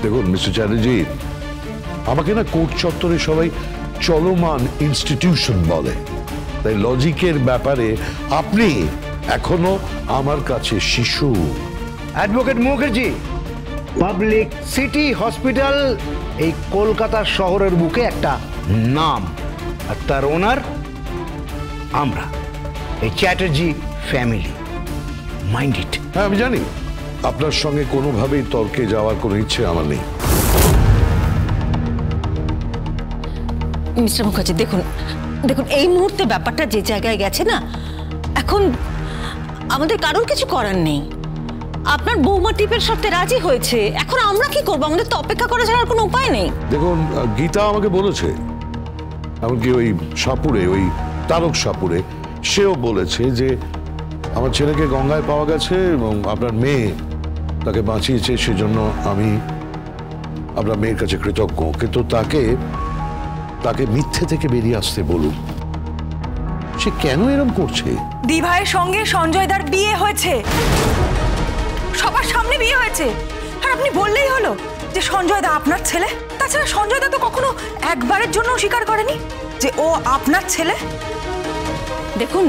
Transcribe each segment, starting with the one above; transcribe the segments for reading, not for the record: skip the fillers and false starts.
দেখুন মিস্টার চ্যাটার্জি, আমাকে না কোর্ট চত্বরে সবাই চলমান ইনস্টিটিউশন বলে, তাই লজিকের ব্যাপারে আপনি এখনো আমার কাছে শিশু। Advocate Mukherjee, public city hospital এই কলকাতা শহরের বুকে একটা নাম, আর তার ওনার আমরা, এই চ্যাটার্জি ফ্যামিলি। Mind it. হ্যাঁ আমি জানি, আপনার সঙ্গে কোনোভাবেই তর্কে যাওয়ার কোনো ইচ্ছে আমার নেই। মিস্টার মুখার্জি দেখুন দেখুন, এই মুহূর্তে ব্যাপারটা যে জায়গায় গেছে না, এখন আমাদের কারোর কিছু করার নেই। আপনার বৌমা টিপের শর্তে রাজি হয়েছে, এখন আমরা কি করবো? আমাদের তো অপেক্ষা করা ছাড়া কোনো উপায় নেই। দেখুন গীতা আমাকে বলেছে, এমনকি ওই সাপুরে, ওই তারক সাপুরে সেও বলেছে যে আমার ছেলেকে গঙ্গায় পাওয়া গেছে এবং আপনার মেয়ে তাকে বাঁচিয়েছে, সেজন্য আমি আপনার মেয়ের কাছে কৃতজ্ঞ। কিন্তু তাকে মিথ্যে থেকে বেরিয়ে আসতে বলুন। সে কেন এরকম করছে? দিভাইয়ের সঙ্গে সঞ্জয়দার বিয়ে হয়েছে, সবার সামনে বিয়ে হয়েছে, আর আপনি বললেই হলো যে সঞ্জয়দা আপনার ছেলে। তাছাড়া সঞ্জয়দা তো কখনো একবারের জন্য স্বীকার করেনি যে ও আপনার ছেলে। দেখুন,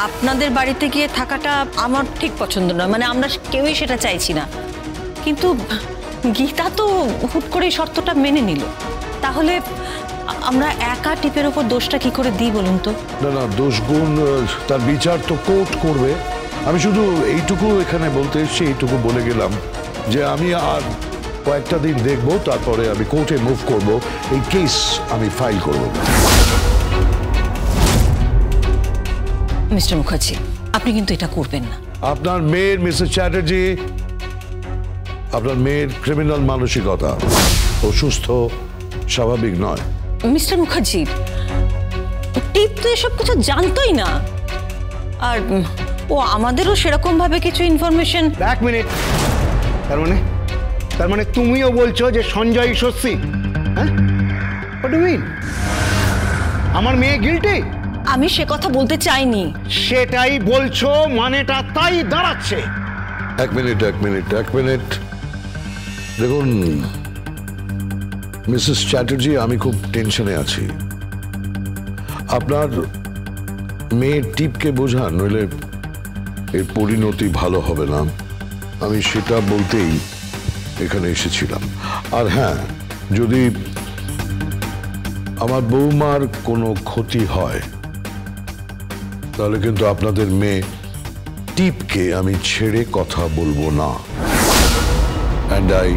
আপনাদের বাড়িতে গিয়ে থাকাটা আমার ঠিক পছন্দ নয়, মানে আমরা কেউই সেটা চাইছি না, কিন্তু গীতা তো হুট করে শর্তটা মেনে নিল। তাহলে আমরা একা টিপের উপর দোষটা কি করে দিই বলুন তো? না না, দোষ গুণ তার বিচার তো কোর্ট করবে। আমি শুধু এইটুকু এখানে বলতে এসেছি, এইটুকু বলে গেলাম যে আমি আর কয়েকটা দিন দেখবো, তারপরে আমি কোর্টে মুভ করব, এই কেস আমি ফাইল করব। মিস্টার মুখার্জি, আপনি কিন্তু এটা করবেন না। আপনার মেয়ের, মিসেস চ্যাটার্জি, আপনার মেয়ের ক্রিমিনাল মানসিকতা, অসুস্থ, স্বাভাবিক নয়। মিস্টার মুখার্জি, টিপ তো এসব কিছু জানতোই না, আর ও আমাদেরও সেরকম ভাবে কিছু ইনফরমেশন। এক মিনিট, তার মানে তুমিও বলছো যে সঞ্জয় সত্যি? হ্যাঁ, হোয়াট ডু মিন? আমার মেয়ে গিল্টি? আমি সে কথা বলতে চাইনি। সেটাই বলছো, মানেটা তাই দাঁড়াচ্ছে। এক মিনিট, দেখুন মিসেস চ্যাটার্জি, আমি খুব টেনশনে আছি। আপনার মেয়ে টিপকে বোঝান, নইলে এর পরিণতি ভালো হবে না। আমি সেটা বলতেই এখানে এসেছিলাম। আর হ্যাঁ, যদি আমার বৌমার কোনো ক্ষতি হয় তাহলে কিন্তু আপনাদের মেয়ে টিপকে আমি ছেড়ে কথা বলবো না। And I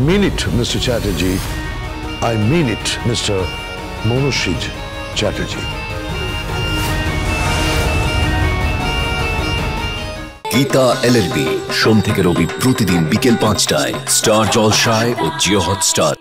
mean it, Mr. Chatterjee. I mean it, Mr. Monoshij Chatterjee. Gita LLB, সোম থেকে রবি প্রতিদিন বিকেল 5টায় স্টার জলসায় ও জিও হটস্টার।